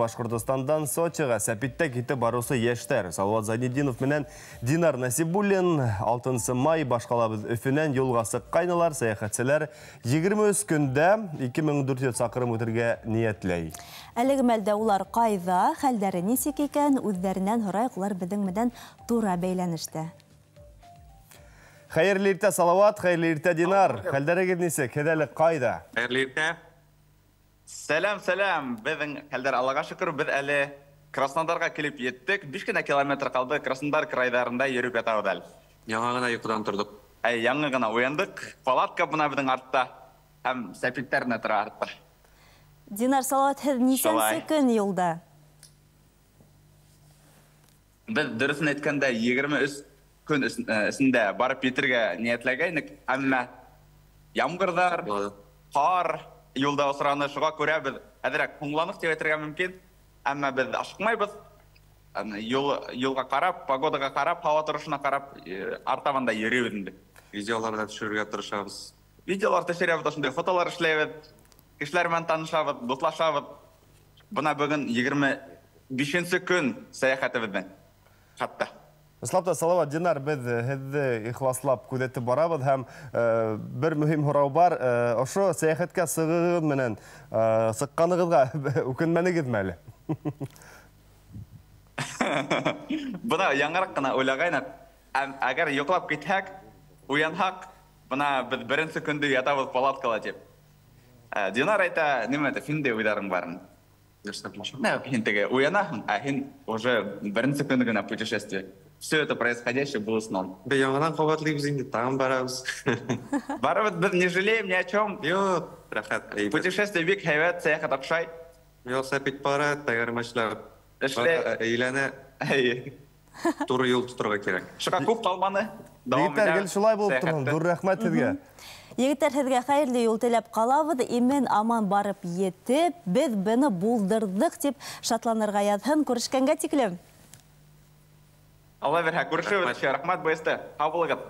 Башкортостандан Сочиға сәпитті кеті барусы ештер. Салават Зайнеддинов менен Динар Насибуллин 6 май башқалабыз өфінен юлға сыққайнылар, саяхатселер 20 күнді 2400 сақырым өтірге ниетлей. Әлігі мәлді олар қайда, хәлдері несек екен, өздерінен хұрайқылар біздің мүден тура бейләнішті. Хайырлы иртә, Салават, хайырлы иртә, Динар. Хәлдері кеднесе, кедәлі қайда? Хайырлы иртә. Сәлам. Біздің хәлдер Аллаға шүкір, біз әлі Краснодарға келіп еттік. 5 километр қалды, Краснодар крайдарында еріп ятауы дәл. Яңа ғана ұйқыдан тұрдық. Яңа ғана ояндық. Палатка бұна біздің артта, һәм сәпиттеріне тұра артта. Динар, Салават, несенсі күн елда? Біз дұрысын еткенде 23 күн үсінде барып етерге ниетләгәйнек, әмма ямғырдар, қар, юлда осыраны шуға көрә біз әдірек құңланық деп әйтергә мөмкин, әмма біз ашықмайбыз. Юлға қарап, погодаға қарап, һава торышына қарап, артабанда йөрөйбез. Видеоларда төшерергә тырышабыз. Видеолар төшерәбез, шундай фотолар эшләбез. Кешеләрмен танышабыз, дуслашабыз. Буна бүген 25 күн сәяхәтебездән. Хатта. Слапта, Салават, Динар, біз хәзді ихласлап күдетті барабыз, һәм бір мөһим һорау бар. Ошо сәяхәткә сығығыз менен сыққанығызға үкінмәнігіз мәлі? Бұна яңарақ қана ойлағайнақ. Әгер йоқлап кетсек, уянсақ, бұна біз бірінші күнді ятабыз палаткала деп. Динар айта, немеді, финде ойларың барын? Хинтеге уянахын, а хин уже бірінші күнді гына путешествие. Все это происходящее было сном. Да яңадан қабатлıyбыз инде, там барабыз. Барабыз, біз не жалеем ни о чем. Йо, рахат. Путешествие бик хайват, саяхат ақшай. Йо, сәпит бара, тәгәрмәшләр. Эшле. Әйләнә. Туры юл тұтырға керек. Шуға көп қалманы. Егіттер гел шулай болып тұрмын, dur рәхмәт һеҙгә. Егіттер һеҙгә хәйерле юл теләп ҡалабыҙ, имен аман барып етеп, біз бұны булдырдык дип шатланырға яҙһын, күрешкәнгә тиклем. Алла бирһә, күрешебеҙ, рәхмәт бәйесте. Һау булығыҙ.